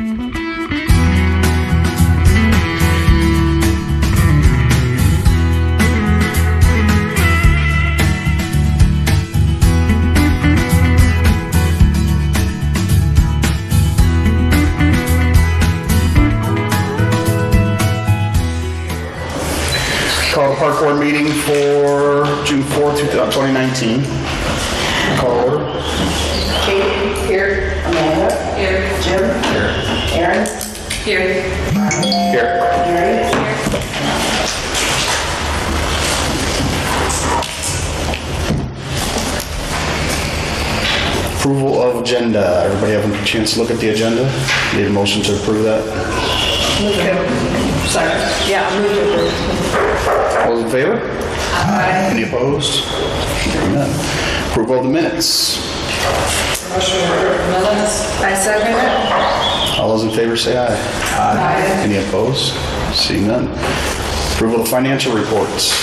Call the park board meeting for June 4th, 2019. Call order. Kate, here. Amanda, here. Jim, here. Aaron, here. Here. Mary, here. Approval of agenda. Everybody have a chance to look at the agenda? Need a motion to approve that? Move it. Second. Yeah, move it. All those in favor? Aye. Any opposed? Hearing none. Approval of the minutes. Motion to approve minutes. I second it. All those in favor say aye. Aye. Any opposed? Seeing none. Approval of financial reports.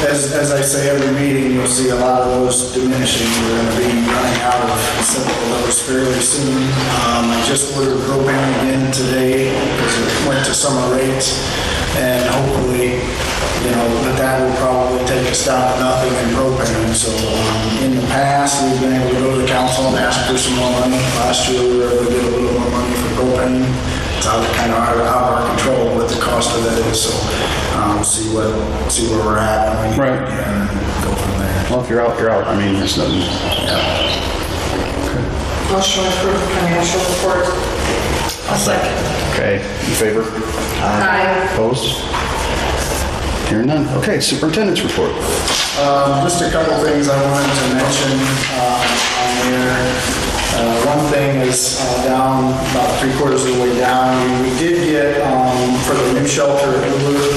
As I say every meeting, you'll see a lot of those diminishing. We're going to be running out of several of those fairly soon. I just ordered propane again today because it went to summer rates, and hopefully, that will probably take us down to nothing in propane. So in the past, we've been able to go to the council and ask for some more money. Last year, we were able to get a little more money for propane. It's kind of out of our control what the cost of that is. So we'll see where we're at. Right. And go from there. Well, if you're out, you're out. I mean, there's nothing. Yeah. Motion to approve financial report. A second. Okay. In favor? Aye. Opposed? Hearing none. Okay, superintendent's report. Just a couple things I wanted to mention on there. One thing is down about 3/4 of the way down. We did get for the new shelter at Lure,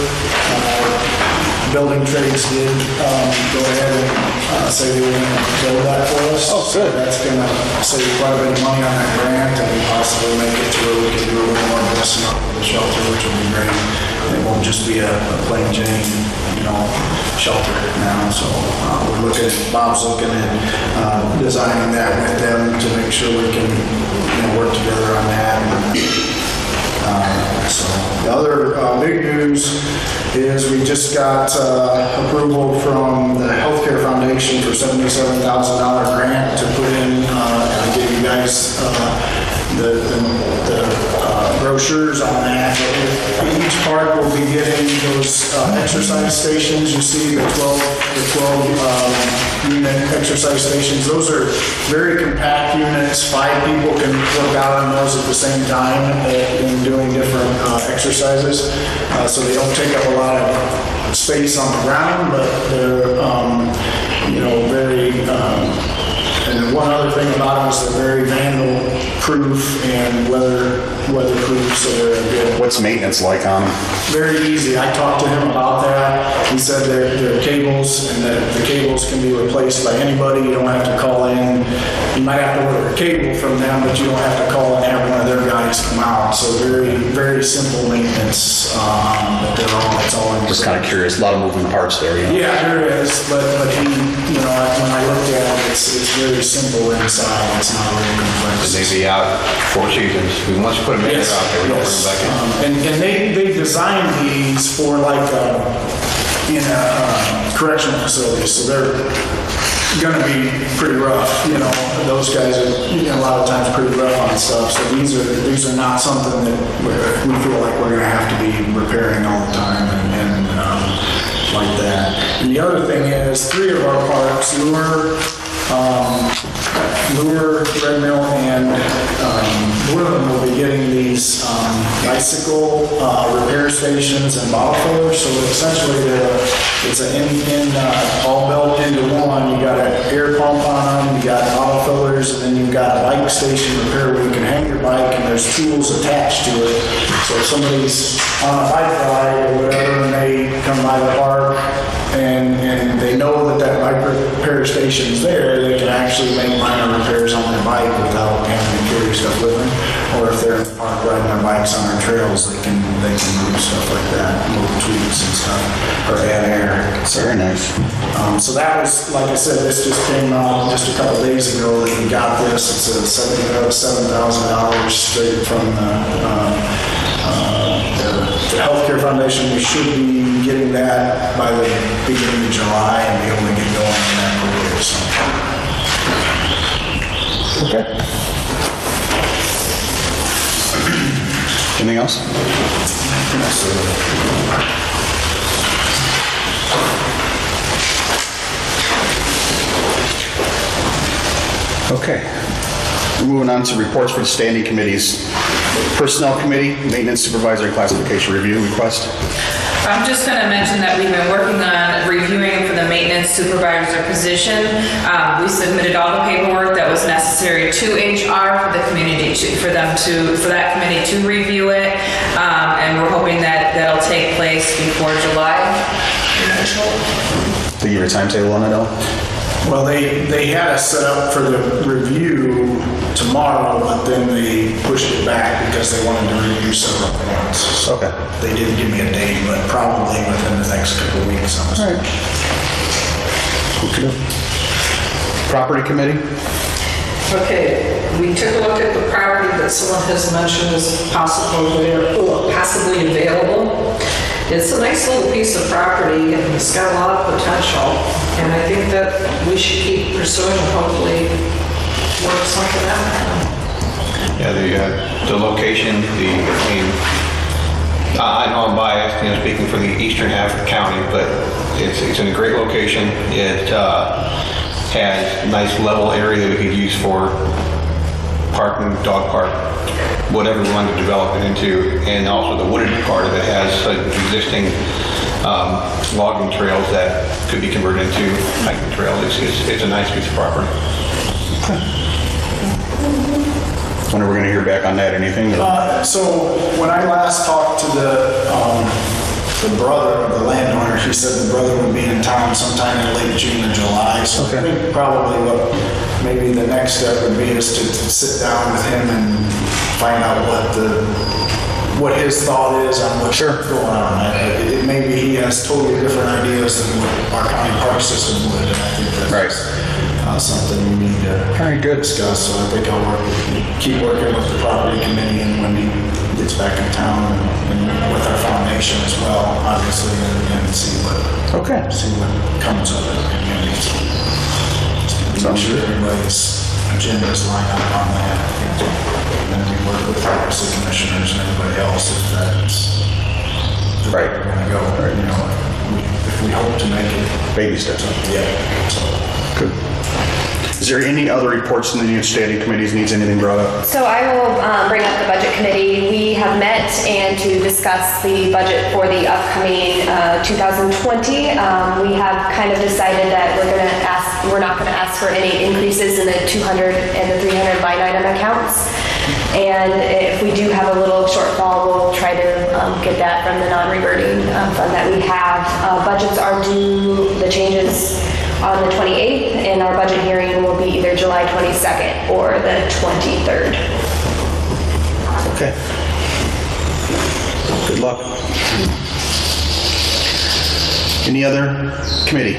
building trades did go ahead and say they were going to build that for us. Oh, good. So that's going to save quite a bit of money on that grant and possibly make it to where we can do a little more investment for the shelter, which will be great. It won't just be a plain Jane, shelter now. So Bob's looking at designing that with them to make sure we can work together on that. So the other big news is we just got approval from the Healthcare Foundation for $77,000 grant to put in. I gave you guys the brochures on that. Each park will be getting those exercise stations. You see the 12 unit exercise stations. Those are very compact units. 5 people can work out on those at the same time in doing different exercises. So they don't take up a lot of space on the ground, but they're very. And one other thing about them is they're very vandal-proof and weather-proof, so they're good. What's maintenance like on them? Very easy. I talked to him about that. He said they're cables, and that the cables can be replaced by anybody. You don't have to call in. You might have to order a cable from them, but you don't have to call and have one of their guys come out. So very, very simple maintenance. But it's all in. Just kind of curious. A lot of moving parts there. Yeah, there is. But he, when I looked at it, it's very simple inside. It's not really complex. They be out 4 seasons. We once put them in Yes, out there, we don't yes. bring them back in. And they designed these for in a correctional facility, so they're going to be pretty rough. Those guys are a lot of times pretty rough on stuff. So these are not something that we feel like we're going to have to be repairing all the time and like that. And the other thing is 3 of our parks, Lure, Red Mill, and Woodland will be getting these bicycle repair stations and bottle fillers. So essentially, it's all built into one. You got an air pump on them, you got bottle fillers, and then you've got a bike station repair where you can hang your bike, and there's tools attached to it. So if somebody's on a bike ride or whatever, and they come by the park and they know that bike repair station is there, they can actually make minor repairs on their bike without having to carry stuff with them. Or if they're in the park riding their bikes sidewalks on our trails, they can do stuff like that, little tweaks and stuff, or add air. So, Very nice. so that was, like I said, this just came out just a couple days ago that we got this. It's a $7,000 straight from the Healthcare Foundation. We should be getting that by the beginning of July and be able to get going in that career. So. Okay. Anything else? Okay. Moving on to reports for the standing committees. Personnel Committee, Maintenance Supervisor and Classification Review request. I'm just going to mention that we've been working on reviewing for the maintenance supervisor position. We submitted all the paperwork that was necessary to HR for the community for that committee to review it, and we're hoping that that'll take place before July. They give you a timetable on it, Al? Well, they had us set up for the review tomorrow, but then they pushed it back because they wanted to review several points. So Okay. they didn't give me a date, but probably within the next couple of weeks. I'm assuming. Okay. Property Committee? Okay, we took a look at the property that someone has mentioned as possibly available. It's a nice little piece of property and it's got a lot of potential. And I think that we should keep pursuing and hopefully work something out. Yeah, the location, I know I'm biased, speaking for the eastern half of the county, but it's in a great location. It has a nice level area that we could use for parking, dog park, whatever we want to develop it into. And also the wooded part of it has existing logging trails that could be converted into hiking trails. It's a nice piece of property. When are we going to hear back on that? Anything? So when I last talked to the brother of the landowner, he said the brother would be in town sometime in late June or July. So I think probably maybe the next step would be is to sit down with him and find out what his thought is on what's going on. Maybe he has totally different ideas than what our county park system would, and I think that's something we need to discuss. So I think I'll keep working with the property committee and when he gets back in town and with our foundation as well, obviously, and see what comes of it. So I'm sure everybody's agendas line up on that. And then we work with the commissioners and everybody else if that's the way we're going to go. If we hope to make it. Baby steps. Yeah. So. Good. Is there any other reports in the standing committees needs anything brought up? So I will bring up the budget committee. We have met and to discuss the budget for the upcoming 2020. We have kind of decided that we're not going to ask for any increases in the 200 and the 300 line item accounts. And if we do have a little shortfall, we'll try to get that from the non-reverting fund that we have. Budgets are due, the changes on the 28th, and our budget hearing will be either July 22nd or the 23rd. Okay. Good luck. Any other committee?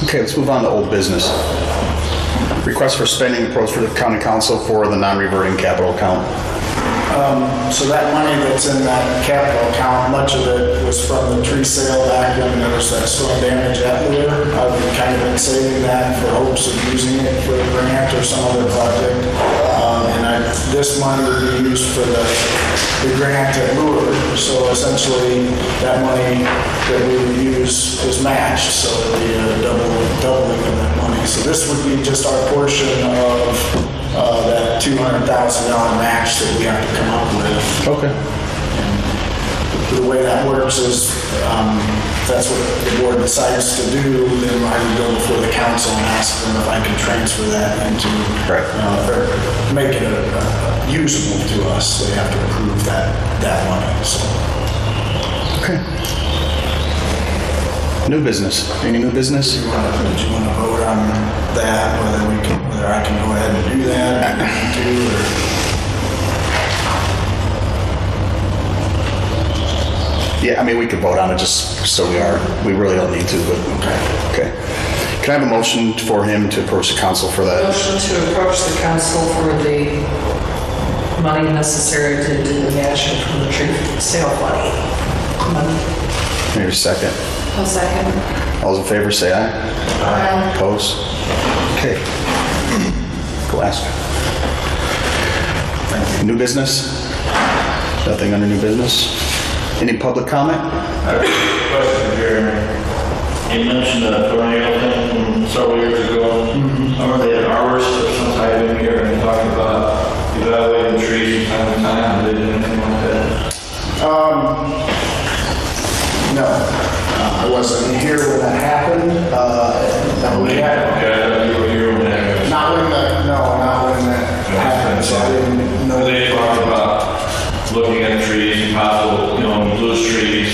Okay, let's move on to old business. Request for spending approach for the county council for the non-reverting capital account. So that money that's in that capital account, much of it was from the tree sale back when there was that storm damage at Lure. I've kind of been saving that for hopes of using it for a grant or some other project. This money would be used for the grant at Lure. So essentially, that money that we would use is matched, so it would be a doubling of that money. So this would be just our portion of that $200,000 match that we have to come up with. Okay. The way that works is, if that's what the board decides to do, then I would go before the council and ask them if I can transfer that into, or make it usable to us. They have to approve that money, so. Okay. New business. Any new business? Do you want to vote on that, whether I can go ahead and do that, or Yeah, I mean, we could vote on it just so we really don't need to, but, okay. Can I have a motion for him to approach the council for that? Motion to approach the council for the money necessary to do the matching from the tree sale fund. Maybe a second. I'll second. All those in favor say aye. Aye. Opposed? Okay. Go ask. New business? Nothing under new business? Any public comment? I have a question, Jeremy. You mentioned a tornado thing from several years ago. Remember they had arborists or some type in here and talking about evaluating trees from time to time. Did they do anything like that? No, I wasn't here when that happened. No, we had, Okay, you were here when that happened. not when that happened, so I didn't know. They talked about looking at trees and possible, lose trees.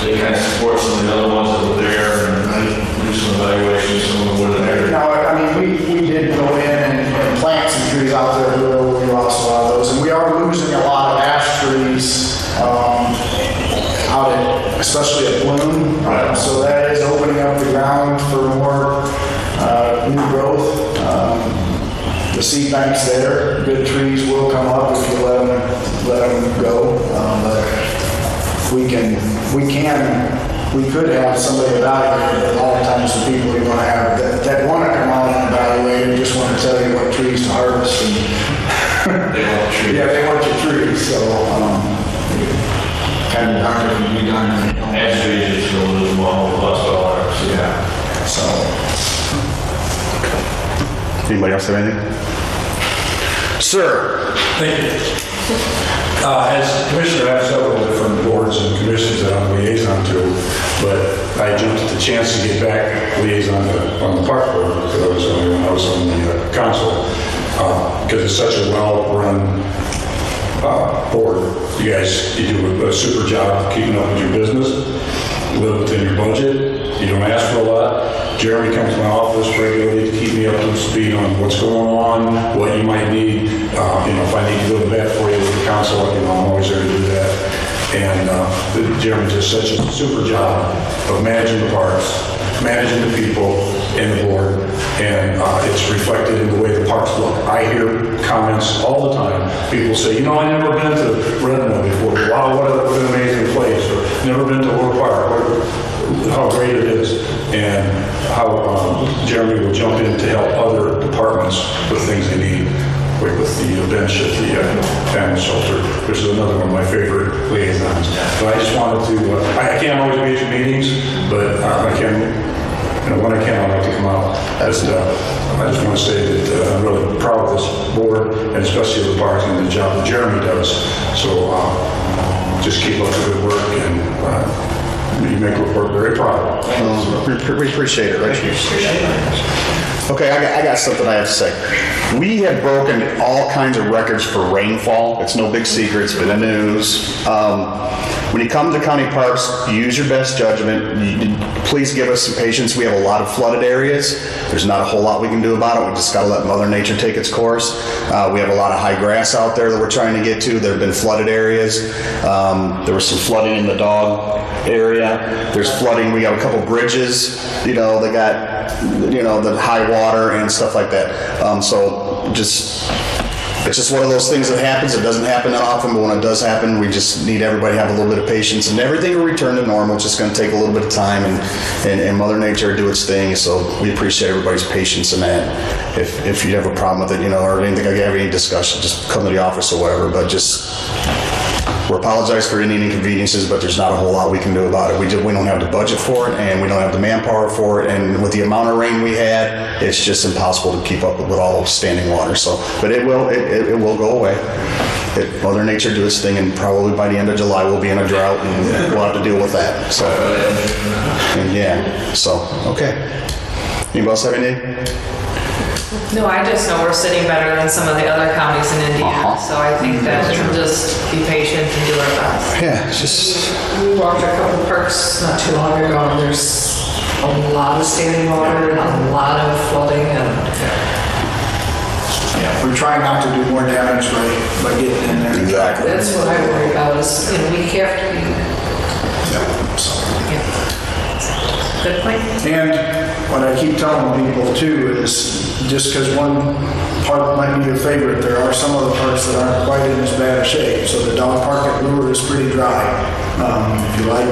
They kind of support some of the other ones that were there and do some evaluations, some of them were there. No, I mean, we did go in and plant some trees out there, we lost a lot of those, and we are losing a lot of ash trees, out at, especially at Bloom. Right. So that is opening up the ground for more, new growth. The seed bank's there, good trees will come up if you let them go. But we could have somebody evaluate it. A lot of times the people you want to have that want to come out and evaluate it just want to tell you what trees to harvest. And They want trees. yeah, they want your trees, so kind of hard to be done. Ash trees is going to lose more plus dollars. Yeah, so. Anybody else have anything? Sir? Thank you. As commissioner, I have several different boards and commissions that I'm liaison to, but I jumped at the chance to get back liaison on the park board because I was on the council, because it's such a well-run board. You guys, you do a super job of keeping up with your business, live within your budget, you don't ask for a lot. Jeremy comes to my office regularly to keep me up to speed on what's going on, what you might need. If I need to go to bat for you with the council, I'm always there to do that. And Jeremy does such a super job of managing the parks, managing the people and the board, and it's reflected in the way the parks look. I hear comments all the time. People say, I never been to Redmond before. Wow, what an amazing place. Or never been to Oak Park. How great it is. And how Jeremy will jump in to help other departments with things they need, like with the bench at the family shelter, which is another one of my favorite liaisons. But I just wanted to, I can't always be at your meetings, but I can, when I can, I like to come out. I just want to say that I'm really proud of this board, and especially the parks and the job that Jeremy does. So just keep up the good work, and you make LaPorte very proud. We appreciate it, right? Okay, I got something I have to say. We have broken all kinds of records for rainfall. It's no big secret. It's been in the news. When you come to county parks, use your best judgment. Please give us some patience. We have a lot of flooded areas. There's not a whole lot we can do about it. We just got to let Mother Nature take its course. We have a lot of high grass out there that we're trying to get to. There have been flooded areas. There was some flooding in the dog area. There's flooding. We got a couple bridges, they got, the high water and stuff like that. It's just one of those things that happens. It doesn't happen that often, but when it does happen, we just need everybody to have a little bit of patience, and everything will return to normal. It's just going to take a little bit of time, and Mother Nature will do its thing. So we appreciate everybody's patience in that. If you have a problem with it, or anything, I have any discussion, just come to the office or whatever. But we apologize for any inconveniences, but there's not a whole lot we can do about it. We don't have the budget for it, and we don't have the manpower for it, and with the amount of rain we had, it's just impossible to keep up with all standing water. So, but it will go away. Mother Nature do its thing, and probably by the end of July we'll be in a drought, and we'll have to deal with that. So, okay. Anybody else have anything? No, I just know we're sitting better than some of the other counties in Indiana, so I think that we'll just be patient and do our best. Yeah, it's just. We walked a couple parks not too long ago, and there's a lot of standing water and a lot of flooding, and Yeah, we're trying not to do more damage by getting in there. Exactly. that's what I worry about is, we have to be Good point. And what I keep telling people too is just because one park might be your favorite, there are some other parks that aren't quite in as bad a shape. So the dog park at Lure is pretty dry. If you like,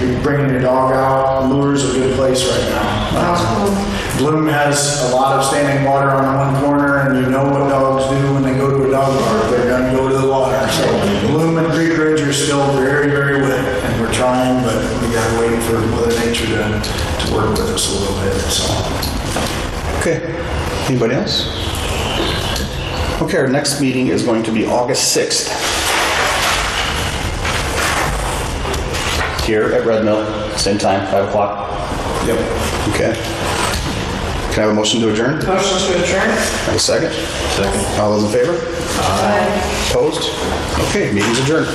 you're bringing your dog out, Lure is a good place right now. Bloom has a lot of standing water on one corner, and you know what dogs do when they go to a dog park. They're going to go to the water. So Bloom and Creek Ridge are still very, very wet, and we're trying, but we got to wait for Mother Nature to work with us a little bit. So. Okay. Anybody else? Okay, our next meeting is going to be August 6th. Here at Red Mill, same time, 5 o'clock. Yep. Okay. Can I have a motion to adjourn? Motion to adjourn? Have a second? Second. All those in favor? Aye. Opposed? Okay, meeting's adjourned.